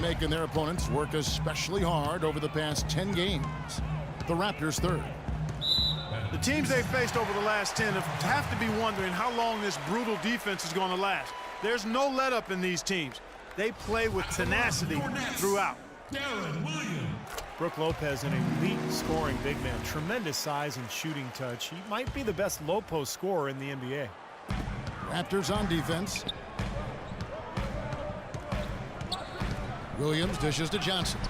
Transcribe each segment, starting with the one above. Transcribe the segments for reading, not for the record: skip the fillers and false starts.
Making their opponents work especially hard over the past 10 games. The Raptors third. The teams they've faced over the last 10 have to be wondering how long this brutal defense is going to last. There's no let-up in these teams. They play with tenacity throughout. Brook Lopez, an elite scoring big man, tremendous size and shooting touch. He might be the best low post scorer in the NBA. Raptors on defense. Williams dishes to Johnson.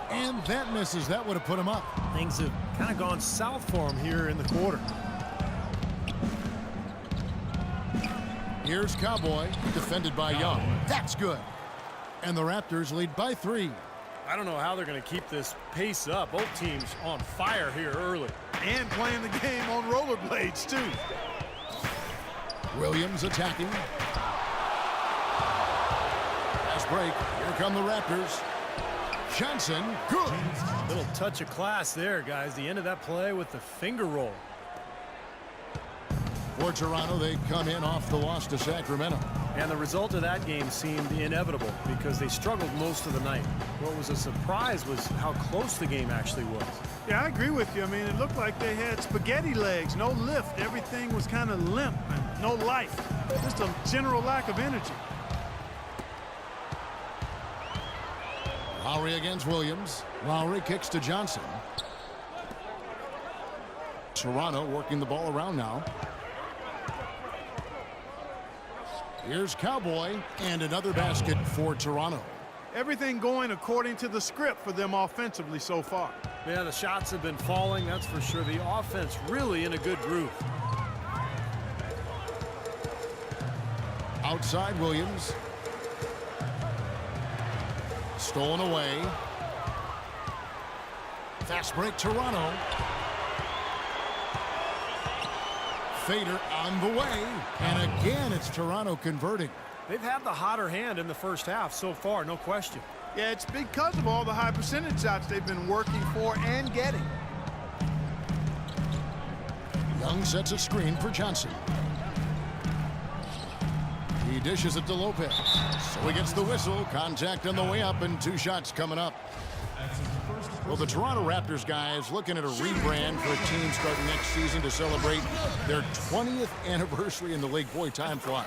And that misses. That would have put him up. Things have kind of gone south for him here in the quarter. Here's Cowboy, defended by Young. That's good. And the Raptors lead by 3. I don't know how they're going to keep this pace up. Both teams on fire here early. And playing the game on rollerblades, too. Williams attacking. Fast break. Here come the Raptors. Johnson, good. Little touch of class there, guys. The end of that play with the finger roll. For Toronto, they come in off the loss to Sacramento. And the result of that game seemed inevitable because they struggled most of the night. What was a surprise was how close the game actually was. Yeah, I agree with you. I mean, it looked like they had spaghetti legs, no lift. Everything was kind of limp and no life. Just a general lack of energy. Lowry against Williams. Lowry kicks to Johnson. Toronto working the ball around now. Here's Cowboy, and another basket for Toronto. Everything going according to the script for them offensively so far. Yeah, the shots have been falling, that's for sure. The offense really in a good groove. Outside Williams. Stolen away. Fast break Toronto. Fader on the way. And again, it's Toronto converting. They've had the hotter hand in the first half so far, no question. Yeah, it's because of all the high percentage shots they've been working for and getting. Young sets a screen for Johnson. He dishes it to Lopez. So he gets the whistle. Contact on the way up and 2 shots coming up. Well, the Toronto Raptors guys looking at a rebrand for a team starting next season to celebrate their 20th anniversary in the league. Boy, time flies.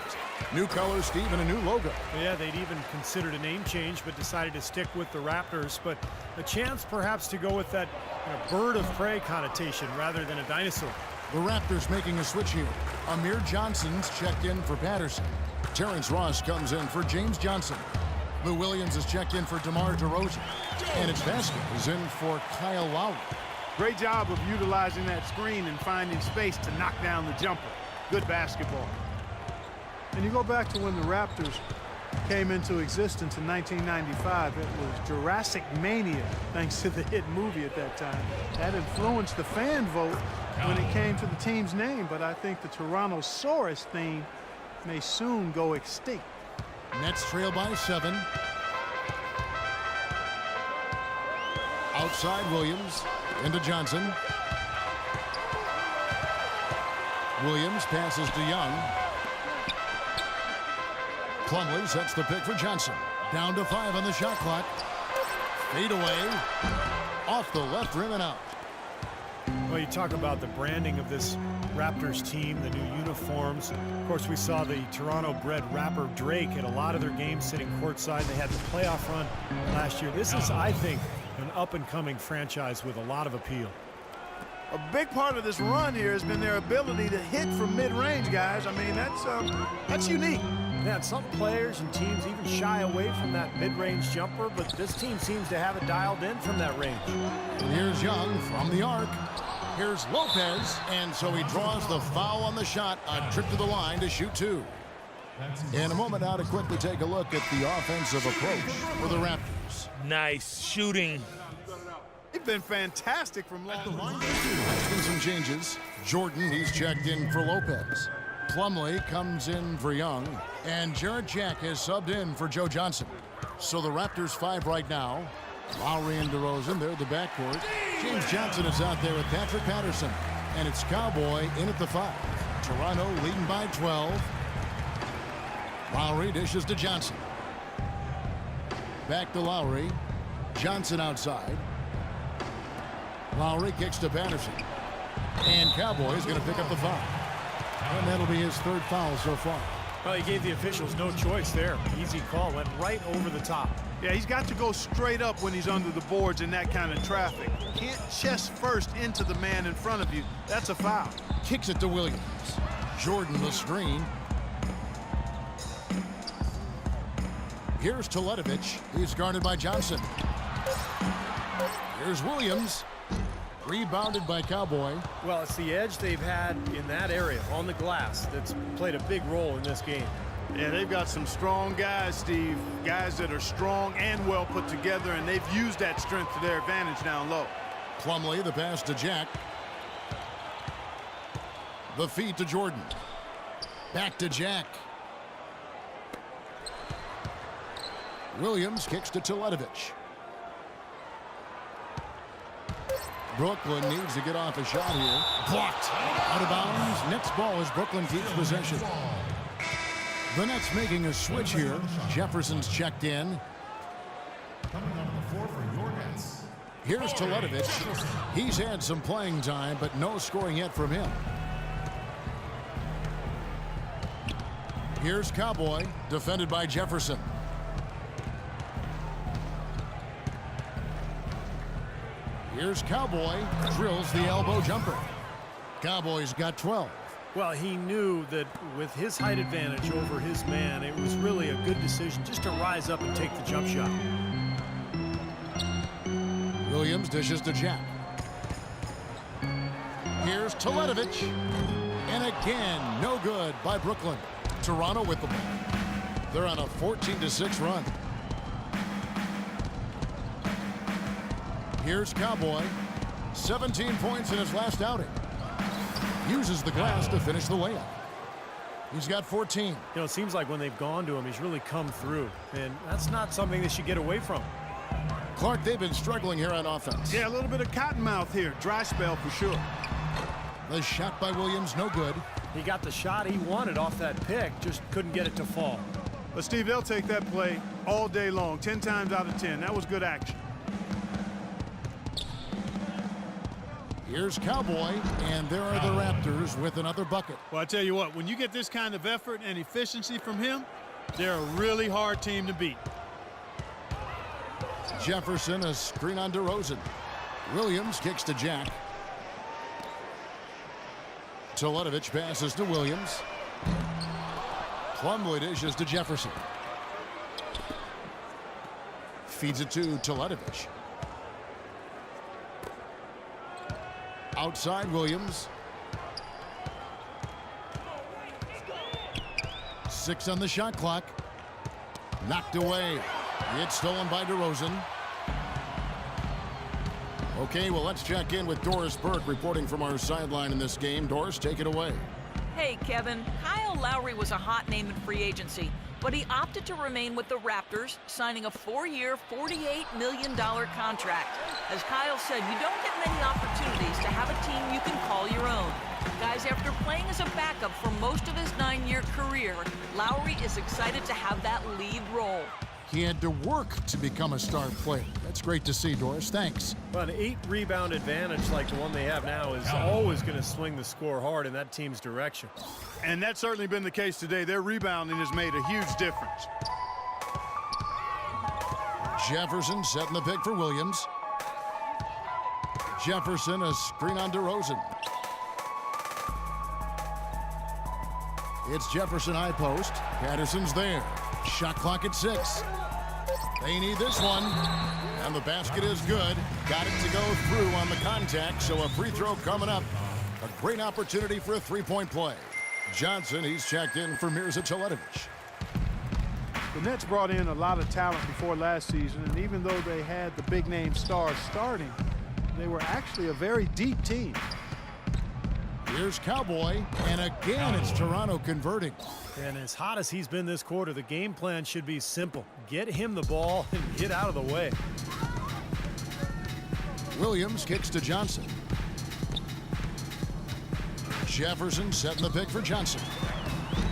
New colors, Steve, and a new logo. Yeah, they'd even considered a name change, but decided to stick with the Raptors. But a chance perhaps to go with that bird of prey connotation rather than a dinosaur. The Raptors making a switch here. Amir Johnson's checked in for Patterson. Terrence Ross comes in for James Johnson. Lou Williams is checked in for DeMar DeRozan. And it's Basket is in for Kyle Lowry. Great job of utilizing that screen and finding space to knock down the jumper. Good basketball. And you go back to when the Raptors came into existence in 1995. It was Jurassic Mania, thanks to the hit movie at that time. That influenced the fan vote when it came to the team's name, but I think the Torontosaurus theme may soon go extinct. Nets trail by 7. Outside Williams, into Johnson. Williams passes to Young. Plumlee sets the pick for Johnson. Down to 5 on the shot clock. Fade away. Off the left rim and out. Well, you talk about the branding of this Raptors team, the new uniforms. Of course, we saw the Toronto-bred rapper Drake at a lot of their games sitting courtside. They had the playoff run last year. This is, I think, an up-and-coming franchise with a lot of appeal. A big part of this run here has been their ability to hit from mid-range, guys. I mean, that's unique. Yeah, some players and teams even shy away from that mid-range jumper, but this team seems to have it dialed in from that range. And here's Young from the arc. Here's Lopez, and so he draws the foul on the shot. A trip to the line to shoot 2. In a moment now to quickly take a look at the offensive approach for the Raptors. Nice shooting. They've been fantastic from long range. There's been some changes. Jordan, he's checked in for Lopez. Plumlee comes in for Young. And Jarrett Jack has subbed in for Joe Johnson. So the Raptors 5 right now. Lowry and DeRozan, they're the backcourt. James Johnson is out there with Patrick Patterson. And it's Cowboy in at the 5. Toronto leading by 12. Lowry dishes to Johnson. Back to Lowry. Johnson outside. Lowry kicks to Patterson. And Cowboys going to pick up the foul. And that'll be his third foul so far. Well, he gave the officials no choice there. Easy call, went right over the top. Yeah, he's got to go straight up when he's under the boards in that kind of traffic. Can't chest first into the man in front of you. That's a foul. Kicks it to Williams. Jordan the screen. Here's Teletovic. He's guarded by Johnson. Here's Williams. Rebounded by Cowboy. Well, it's the edge they've had in that area on the glass that's played a big role in this game. Yeah, they've got some strong guys, Steve. Guys that are strong and well put together, and they've used that strength to their advantage down low. Plumlee, the pass to Jack. The feed to Jordan. Back to Jack. Williams kicks to Teletovic. Brooklyn needs to get off a shot here. Blocked. Out of bounds. Nets ball as Brooklyn keeps possession. The Nets making a switch here. Jefferson's checked in. Here's Teletovic. He's had some playing time, but no scoring yet from him. Here's Cowboy, defended by Jefferson. Here's Cowboy, drills the elbow jumper. Cowboys got 12. Well, he knew that with his height advantage over his man, it was really a good decision just to rise up and take the jump shot. Williams dishes to Jack. Here's Teletovic. And again, no good by Brooklyn. Toronto with the ball. They're on a 14-6 run. Here's Cowboy. 17 points in his last outing. Uses the glass to finish the layup. He's got 14. You know, it seems like when they've gone to him, he's really come through. And that's not something they should get away from. Clark, they've been struggling here on offense. Yeah, a little bit of cottonmouth here. Dry spell for sure. The shot by Williams, no good. He got the shot he wanted off that pick, just couldn't get it to fall. But, Steve, they'll take that play all day long, 10 times out of 10. That was good action. Here's Cowboy, and there are the Raptors with another bucket. Well, I tell you what, when you get this kind of effort and efficiency from him, they're a really hard team to beat. Jefferson, a screen on DeRozan. Williams kicks to Jack. Teletovic passes to Williams. Plumlee dishes to Jefferson. Feeds it to Teletovic. Outside Williams. 6 on the shot clock. Knocked away. It's stolen by DeRozan. Okay, well, let's check in with Doris Burke reporting from our sideline in this game. Doris, take it away. Hey, Kevin. Kyle Lowry was a hot name in free agency, but he opted to remain with the Raptors, signing a 4-year, $48 million contract. As Kyle said, you don't get many opportunities to have a team you can call your own. Guys, after playing as a backup for most of his 9-year career, Lowry is excited to have that lead role. He had to work to become a star player. That's great to see, Doris. Thanks. Well, an 8-rebound advantage like the one they have now is always going to swing the score hard in that team's direction. And that's certainly been the case today. Their rebounding has made a huge difference. Jefferson setting the pick for Williams. Jefferson, a screen on DeRozan. It's Jefferson high post. Patterson's there. Shot clock at 6. They need this one. And the basket is good. Got it to go through on the contact, so a free throw coming up. A great opportunity for a three-point play. Johnson, he's checked in for Mirza Teletovic. The Nets brought in a lot of talent before last season, and even though they had the big-name stars starting, they were actually a very deep team. Here's Cowboy, and again it's Toronto converting. And as hot as he's been this quarter, the game plan should be simple. Get him the ball and get out of the way. Williams kicks to Johnson. Jefferson setting the pick for Johnson.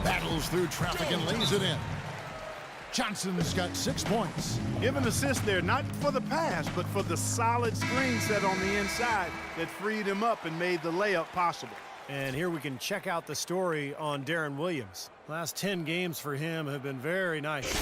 Battles through traffic and lays it in. Johnson's got 6 points. Give an assist there, not for the pass, but for the solid screen set on the inside that freed him up and made the layup possible. And here we can check out the story on Darren Williams. Last 10 games for him have been very nice,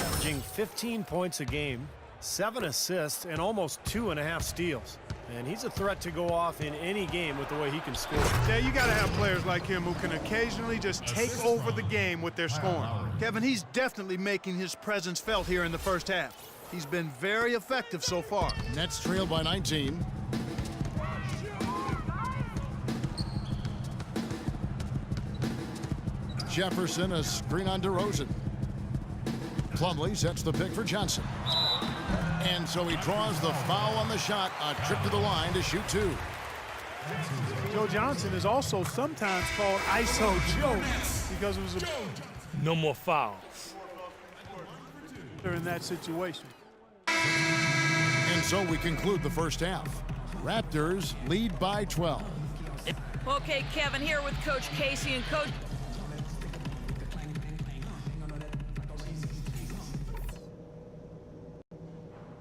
averaging 15 points a game, 7 assists, and almost 2.5 steals. And he's a threat to go off in any game with the way he can score. Yeah, you got to have players like him who can occasionally just take over the game with their scoring. Kevin, he's definitely making his presence felt here in the first half. He's been very effective so far. Nets trail by 19. Jefferson, a screen on DeRozan. Plumlee sets the pick for Johnson. And so he draws the foul on the shot, a trip to the line to shoot 2. Joe Johnson is also sometimes called ISO Joe because it was No more fouls. in that situation. And so we conclude the first half. Raptors lead by 12. Okay, Kevin, here with Coach Casey. And Coach,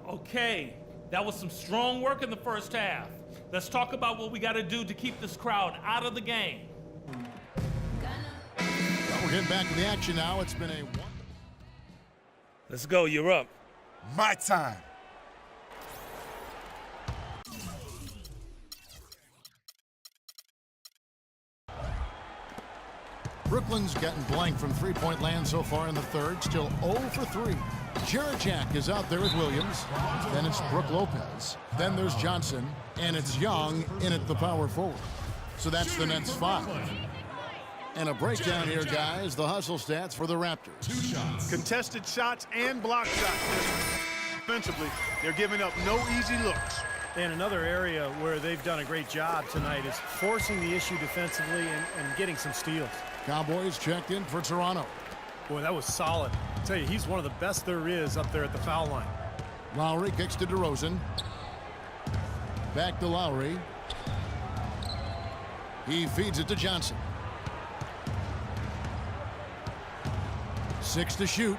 Okay, that was some strong work in the first half. Let's talk about what we got to do to keep this crowd out of the game. Well, we're getting back to the action now. It's been a one. Let's go, you're up. My time. Brooklyn's gotten blank from three-point land so far in the third. Still 0 for 3. Jared Jack is out there with Williams. Then it's Brook Lopez. Then there's Johnson. And it's Young in at the power forward. So that's the Nets 5. And a breakdown here, guys. The hustle stats for the Raptors. Contested shots and block shots. Defensively, they're giving up no easy looks. And another area where they've done a great job tonight is forcing the issue defensively and getting some steals. Cowboys checked in for Toronto. Boy, that was solid. I tell you, he's one of the best there is up there at the foul line. Lowry kicks to DeRozan. Back to Lowry. He feeds it to Johnson. 6 to shoot.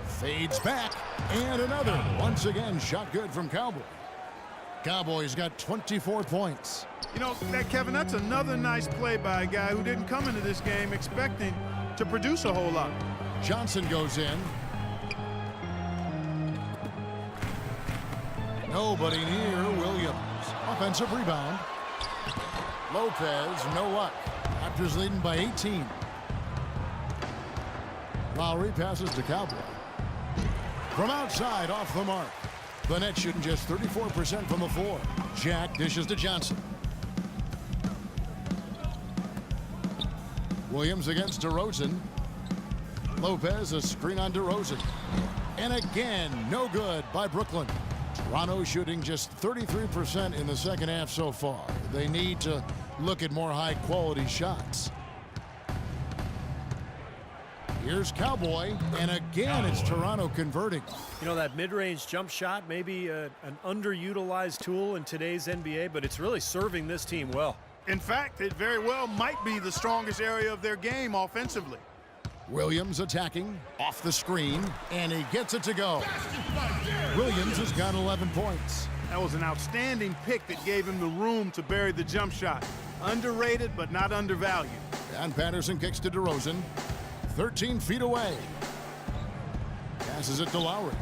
Fades back. And another. Once again, shot good from Cowboy. Cowboys got 24 points. You know, Kevin, that's another nice play by a guy who didn't come into this game expecting to produce a whole lot. Johnson goes in. Nobody near Williams. Offensive rebound. Lopez, no luck. Raptors leading by 18. Lowry passes to Cowboy. From outside, off the mark. The Nets shooting just 34% from the floor. Jack dishes to Johnson. Williams against DeRozan. Lopez, a screen on DeRozan. And again, no good by Brooklyn. Toronto shooting just 33% in the second half so far. They need to look at more high-quality shots. Here's Cowboy, and again it's Toronto converting. You know, that mid-range jump shot may be an underutilized tool in today's NBA, but it's really serving this team well. In fact, it very well might be the strongest area of their game offensively. Williams attacking off the screen, and he gets it to go. Williams has got 11 points. That was an outstanding pick that gave him the room to bury the jump shot. Underrated, but not undervalued. And Patterson kicks to DeRozan. 13 feet away. Passes it to Lowry.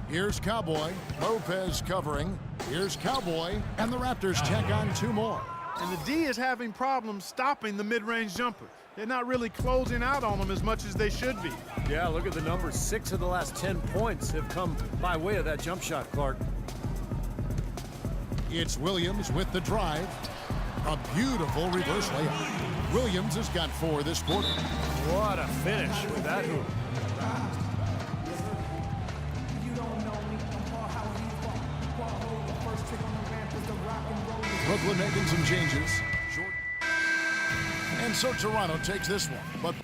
Here's Cowboy. Lopez covering. Here's Cowboy. And the Raptors check on 2 more. And the D is having problems stopping the mid-range jumper. They're not really closing out on them as much as they should be. Yeah, look at the numbers. 6 of the last 10 points have come by way of that jump shot, Clark. It's Williams with the drive. A beautiful reverse layup. Williams has got 4 this quarter. What a finish with that hoop. Brooklyn making some changes. And so Toronto takes this one. But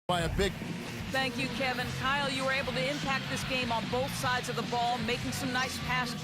by a big... thank you, Kevin. Kyle, you were able to impact this game on both sides of the ball, making some nice passes.